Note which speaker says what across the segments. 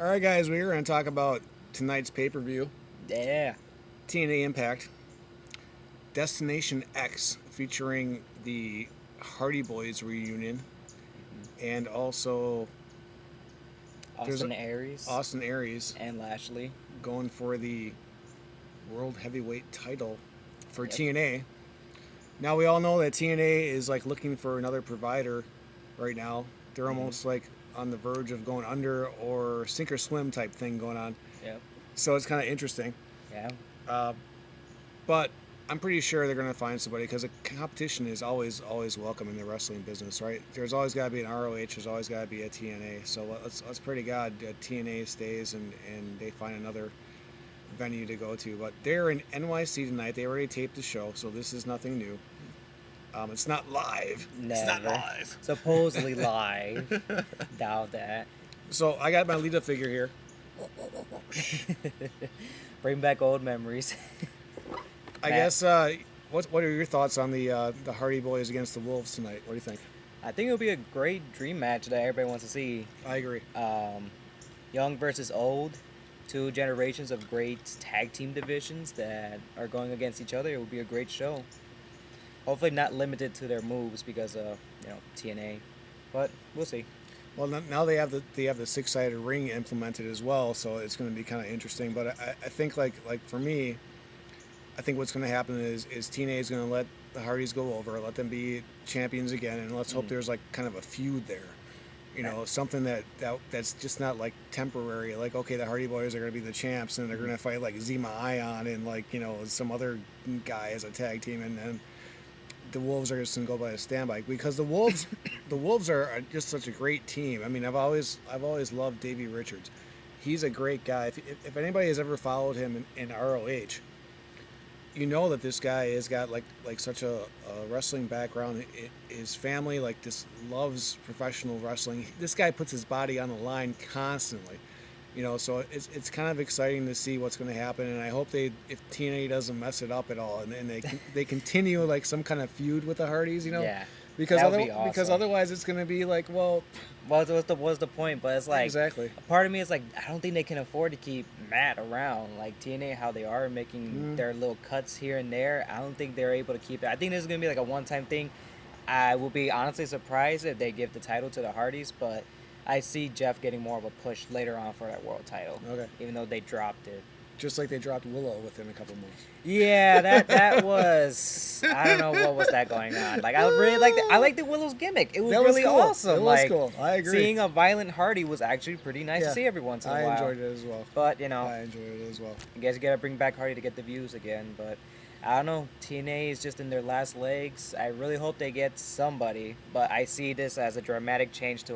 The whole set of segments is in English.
Speaker 1: All right, guys, we're going to talk about tonight's pay-per-view,
Speaker 2: Yeah.
Speaker 1: TNA Impact, Destination X, featuring the Hardy Boys reunion, and also there's
Speaker 2: Austin Aries
Speaker 1: Austin Aries
Speaker 2: and Lashley.
Speaker 1: going for the World Heavyweight title for
Speaker 2: Yep.
Speaker 1: TNA. Now, we all know that TNA is like looking for another provider right now. They're almost like on the verge of going under or sink or swim type thing going on.
Speaker 2: Yep.
Speaker 1: So it's kind of interesting.
Speaker 2: Yeah.
Speaker 1: Uh, But I'm pretty sure they're going to find somebody because the competition is always welcome in the wrestling business, right? There's always got to be an ROH. There's always got to be a TNA. So let's pray to God TNA stays and they find another venue to go to. But they're in NYC tonight. They already taped the show, so this is nothing new. It's not live.
Speaker 2: Never.
Speaker 1: It's not live.
Speaker 2: Supposedly live. Doubt that.
Speaker 1: So I got my lead-up figure here.
Speaker 2: Bring back old memories.
Speaker 1: I guess. What are your thoughts on the Hardy Boys against the Wolves tonight? What do you think?
Speaker 2: I think it'll be a great dream match that everybody wants to see.
Speaker 1: I agree.
Speaker 2: Young versus old. Two generations of great tag team divisions that are going against each other. It will be a great show. Hopefully not limited to their moves because of TNA, but we'll see.
Speaker 1: Well, now they have the six-sided ring implemented as well, so it's going to be kind of interesting. But I think like for me, I think what's going to happen is TNA is going to let the Hardys go over, let them be champions again, and let's hope there's like kind of a feud there. Something that's just not like temporary. Like, okay, the Hardy Boys are going to be the champs, and they're going to fight like Zema Ion and like some other guy as a tag team, and then the Wolves are just going to go by a standby because the Wolves are just such a great team. I mean, I've always loved Davey Richards. He's a great guy. If anybody has ever followed him in ROH, you know that this guy has got like such a wrestling background. His family just loves professional wrestling. This guy puts his body on the line constantly. So it's kind of exciting to see what's going to happen, and I hope if TNA doesn't mess it up at all, and they continue like some kind of feud with the Hardys,
Speaker 2: Yeah.
Speaker 1: because
Speaker 2: That would be awesome.
Speaker 1: because otherwise it's going to be like, well,
Speaker 2: what's the point? But it's like
Speaker 1: exactly.
Speaker 2: a part of me is like I don't think they can afford to keep Matt around. Like TNA, how they are making their little cuts here and there. I don't think they're able to keep it. I think this is gonna be like a one-time thing. I will be honestly surprised if they give the title to the Hardys, but I see Jeff getting more of a push later on for that world title.
Speaker 1: Okay.
Speaker 2: Even though they dropped it.
Speaker 1: Just like they dropped Willow within a couple months.
Speaker 2: Yeah, that was I don't know what was that going on. Like I really like the Willow's gimmick. It was
Speaker 1: That was
Speaker 2: really
Speaker 1: cool.
Speaker 2: awesome.
Speaker 1: It was
Speaker 2: like
Speaker 1: cool. I agree.
Speaker 2: seeing a violent Hardy was actually pretty nice
Speaker 1: Yeah.
Speaker 2: to see every once in a
Speaker 1: I
Speaker 2: while.
Speaker 1: enjoyed it as well.
Speaker 2: But
Speaker 1: I enjoyed it as well.
Speaker 2: I guess you gotta bring back Hardy to get the views again. But I don't know. TNA is just in their last legs. I really hope they get somebody. But I see this as a dramatic change to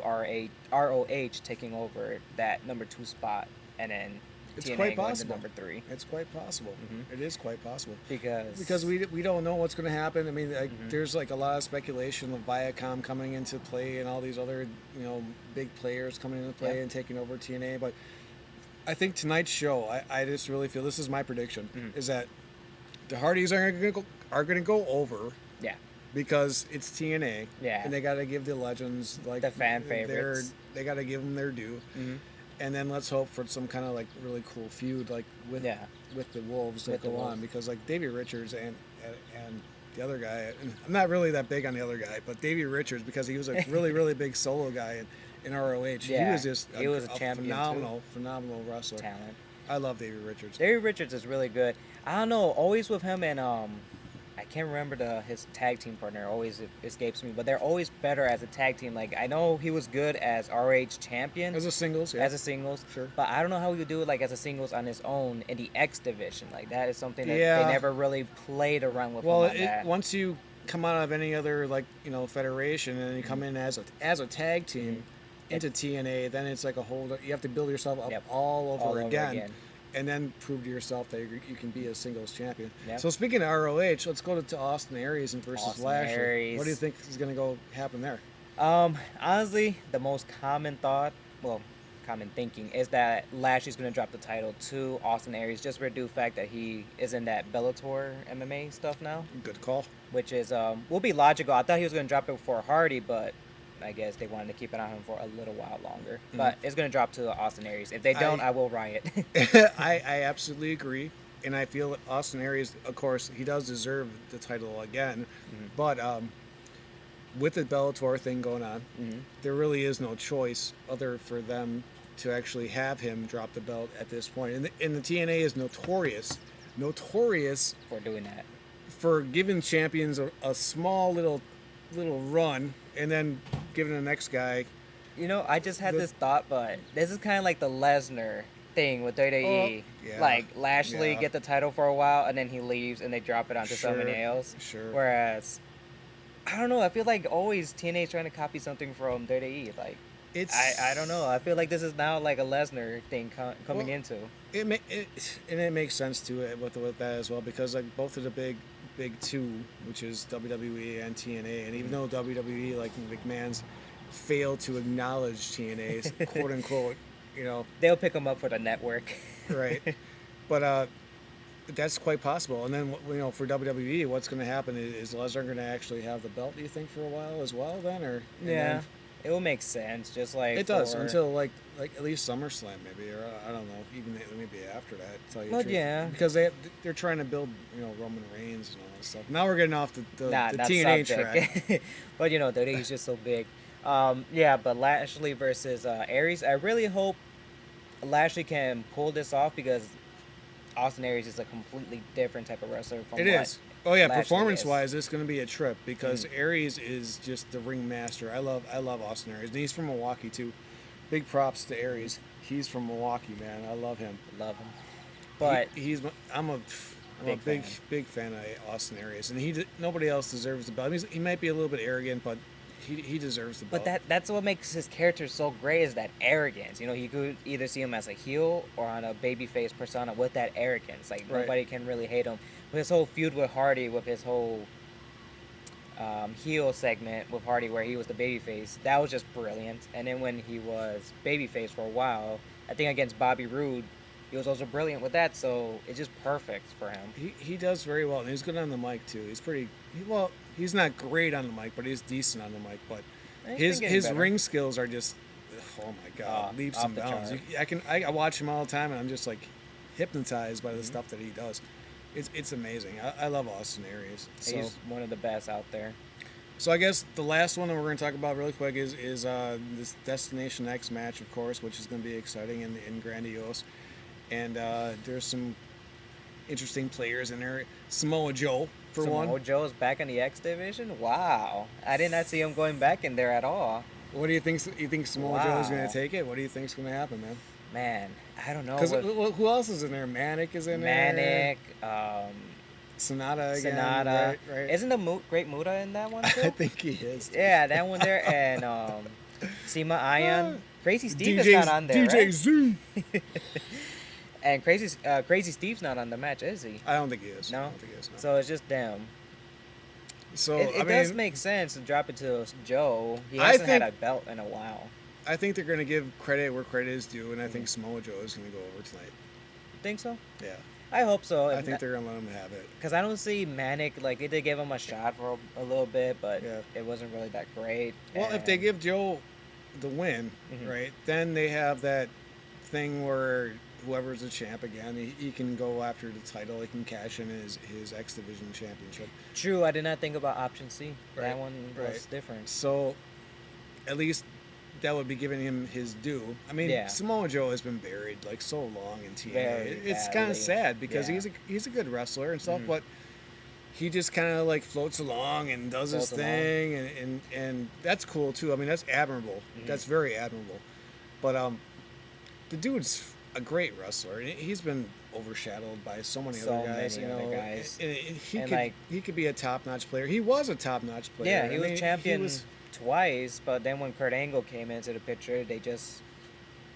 Speaker 2: ROH taking over that number 2 spot, and then
Speaker 1: It's
Speaker 2: TNA
Speaker 1: quite
Speaker 2: going
Speaker 1: possible.
Speaker 2: to number 3.
Speaker 1: It's quite possible. It is quite possible.
Speaker 2: Because
Speaker 1: we don't know what's going to happen. I mean, there's like a lot of speculation of Viacom coming into play and all these other big players coming into play and taking over TNA. But I think tonight's show, I just really feel, this is my prediction, is that the Hardys are going to go over.
Speaker 2: Yeah.
Speaker 1: Because it's TNA.
Speaker 2: Yeah.
Speaker 1: And they got to give the legends like
Speaker 2: The fan favorites.
Speaker 1: They got to give them their due. And then let's hope for some kind of like really cool feud like with the Wolves that go on, because like Davey Richards and the other guy, and I'm not really that big on the other guy, but Davey Richards, because he was a really big solo guy in ROH.
Speaker 2: Yeah,
Speaker 1: he was just
Speaker 2: he was a champion
Speaker 1: phenomenal wrestler.
Speaker 2: talent.
Speaker 1: I love Davey Richards.
Speaker 2: Davey Richards is really good. I don't know, always with him and I can't remember his tag team partner. Always escapes me, but they're always better as a tag team. Like I know he was good as ROH champion
Speaker 1: As a singles,
Speaker 2: sure. But I don't know how he would do it like as a singles on his own in the X division. Like that is something that they never really played around with.
Speaker 1: Well,
Speaker 2: him on that.
Speaker 1: once you come out of any other federation and you come in as a tag team into TNA, then it's like you have to build yourself up all over again. And then prove to yourself that you can be a singles champion. Yep. So speaking of ROH, let's go to Austin Aries versus Lashley.
Speaker 2: Aries.
Speaker 1: What do you think is going to go happen there?
Speaker 2: Honestly, the most common thinking is that Lashley's going to drop the title to Austin Aries just for the fact that he is in that Bellator MMA stuff now.
Speaker 1: Good call.
Speaker 2: Which is will be logical. I thought he was going to drop it before Hardy, but I guess they wanted to keep it on him for a little while longer. But it's gonna drop to Austin Aries. If they don't, I will riot.
Speaker 1: I absolutely agree, and I feel that Austin Aries, of course, he does deserve the title again, but with the Bellator thing going on, there really is no choice other for them to actually have him drop the belt at this point. And the TNA is notorious
Speaker 2: For doing that.
Speaker 1: for giving champions a small little run and then giving the next guy.
Speaker 2: You know, I just had this thought, but this is kind of like the Lesnar thing with WWE.
Speaker 1: Yeah,
Speaker 2: Like Lashley
Speaker 1: yeah.
Speaker 2: get the title for a while, and then he leaves, and they drop it onto somebody else.
Speaker 1: Sure.
Speaker 2: Whereas, I don't know. I feel like always TNA is trying to copy something from WWE. Like, I don't know. I feel like this is now like a Lesnar thing coming into.
Speaker 1: And it makes sense to it with that as well, because like both of the big two, which is WWE and TNA, and even though WWE, like McMahon's, failed to acknowledge TNA's quote unquote,
Speaker 2: They'll pick them up for the network.
Speaker 1: right, but that's quite possible. And then for WWE, what's going to happen is Lesnar going to actually have the belt? Do you think for a while as well then, or
Speaker 2: Yeah. It will make sense, just like
Speaker 1: it does until like at least SummerSlam maybe, or I don't know, even maybe after that. To tell you the
Speaker 2: But
Speaker 1: truth.
Speaker 2: yeah.
Speaker 1: Because they're trying to build Roman Reigns and all that stuff. Now we're getting off the
Speaker 2: not
Speaker 1: TNA
Speaker 2: subject.
Speaker 1: track.
Speaker 2: But WWE is just so big. Yeah, but Lashley versus Aries. I really hope Lashley can pull this off, because Austin Aries is a completely different type of wrestler from
Speaker 1: It
Speaker 2: what
Speaker 1: is. Oh yeah,
Speaker 2: Lashley
Speaker 1: performance-wise, it's going to be a trip, because Aries is just the ring master. I love Austin Aries, and he's from Milwaukee too. Big props to Aries. He's from Milwaukee, man. I love him.
Speaker 2: Love him. But
Speaker 1: I'm a big fan of Austin Aries, and nobody else deserves the belt. I mean, he might be a little bit arrogant, but he deserves the belt.
Speaker 2: But that's what makes his character so great, is that arrogance. You could either see him as a heel or on a babyface persona with that arrogance. Like,
Speaker 1: Right.
Speaker 2: nobody can really hate him. With his whole feud with Hardy, with his whole heel segment with Hardy where he was the babyface, that was just brilliant. And then when he was babyface for a while, I think against Bobby Roode, he was also brilliant with that. So it's just perfect for him.
Speaker 1: He does very well, and he's good on the mic too. He's not great on the mic, but he's decent on the mic. But
Speaker 2: He's been getting
Speaker 1: his
Speaker 2: better.
Speaker 1: ring skills are just, oh my god, leaps
Speaker 2: off
Speaker 1: and
Speaker 2: the
Speaker 1: bounds.
Speaker 2: chart.
Speaker 1: I watch him all the time, and I'm just like hypnotized by the stuff that he does. It's amazing. I love Austin Aries. So,
Speaker 2: He's one of the best out there.
Speaker 1: so I guess the last one that we're going to talk about really quick is this Destination X match, of course, which is going to be exciting and grandiose. And there's some interesting players in there. Samoa Joe, for one.
Speaker 2: Samoa Joe's back in the X division. Wow, I did not see him going back in there at all.
Speaker 1: What do you think? You think Samoa Joe is going
Speaker 2: Wow.
Speaker 1: to take it? What do you think's going to happen, man?
Speaker 2: Man, I don't know.
Speaker 1: Because
Speaker 2: With
Speaker 1: who else is in there? Manic is in there.
Speaker 2: Manic,
Speaker 1: Sonata again.
Speaker 2: Sonata.
Speaker 1: Right.
Speaker 2: Isn't the Great Muta in that one too?
Speaker 1: I think he is.
Speaker 2: Yeah, that one there, and Sema Ion. Crazy Steve is
Speaker 1: DJ
Speaker 2: not on there,
Speaker 1: DJ
Speaker 2: right?
Speaker 1: Zoo.
Speaker 2: And Crazy Steve's not on the match, is he?
Speaker 1: I don't think he is.
Speaker 2: No.
Speaker 1: I don't think he is. No.
Speaker 2: So it's just them.
Speaker 1: So
Speaker 2: It does make sense to drop it to Joe. He
Speaker 1: I
Speaker 2: hasn't had
Speaker 1: think-
Speaker 2: a belt in a while.
Speaker 1: I think they're going to give credit where credit is due, and I think Samoa Joe is going to go over tonight.
Speaker 2: Think so?
Speaker 1: Yeah.
Speaker 2: I hope so.
Speaker 1: I think they're going to let him have it.
Speaker 2: Because I don't see Manic, like, they did give him a shot for a little bit, but
Speaker 1: Yeah.
Speaker 2: it wasn't really that great.
Speaker 1: Well, if they
Speaker 2: And-
Speaker 1: give Joe the win, right, then they have that thing where whoever's the champ again, he can go after the title. He can cash in his X Division championship.
Speaker 2: True, I did not think about option C.
Speaker 1: Right,
Speaker 2: That one was
Speaker 1: right.
Speaker 2: different.
Speaker 1: So, at least that would be giving him his due. I mean,
Speaker 2: Yeah.
Speaker 1: Samoa Joe has been buried like so long in TNA.
Speaker 2: Very
Speaker 1: It's kind
Speaker 2: badly.
Speaker 1: of sad because
Speaker 2: Yeah.
Speaker 1: he's a good wrestler and stuff, but he just kind of like floats along and does his
Speaker 2: Floats along.
Speaker 1: thing, and that's cool too. I mean, that's admirable. That's very admirable. But the dude's a great wrestler, and he's been overshadowed by so many
Speaker 2: So
Speaker 1: other guys.
Speaker 2: many other guys.
Speaker 1: And he
Speaker 2: And,
Speaker 1: could
Speaker 2: like-
Speaker 1: he could be a top-notch player. He was a top-notch player.
Speaker 2: Yeah,
Speaker 1: I
Speaker 2: he
Speaker 1: mean,
Speaker 2: was champion
Speaker 1: was-
Speaker 2: twice, but then when Kurt Angle came into the picture, they just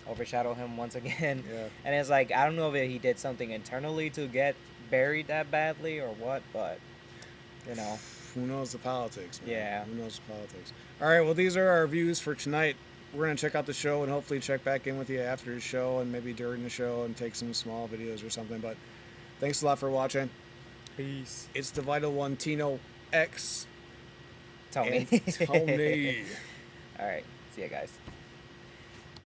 Speaker 2: overshadowed him once again.
Speaker 1: Yeah.
Speaker 2: And it's like, I don't know if he did something internally to get buried that badly or what, but,
Speaker 1: Who knows the politics, man?
Speaker 2: Yeah.
Speaker 1: Who knows the politics? All right, well, these are our views for tonight. We're going to check out the show and hopefully check back in with you after the show and maybe during the show and take some small videos or something. But thanks a lot for watching.
Speaker 2: Peace.
Speaker 1: It's the Vital One, Tino X,
Speaker 2: Tony.
Speaker 1: and Tony.
Speaker 2: All right, see ya, guys.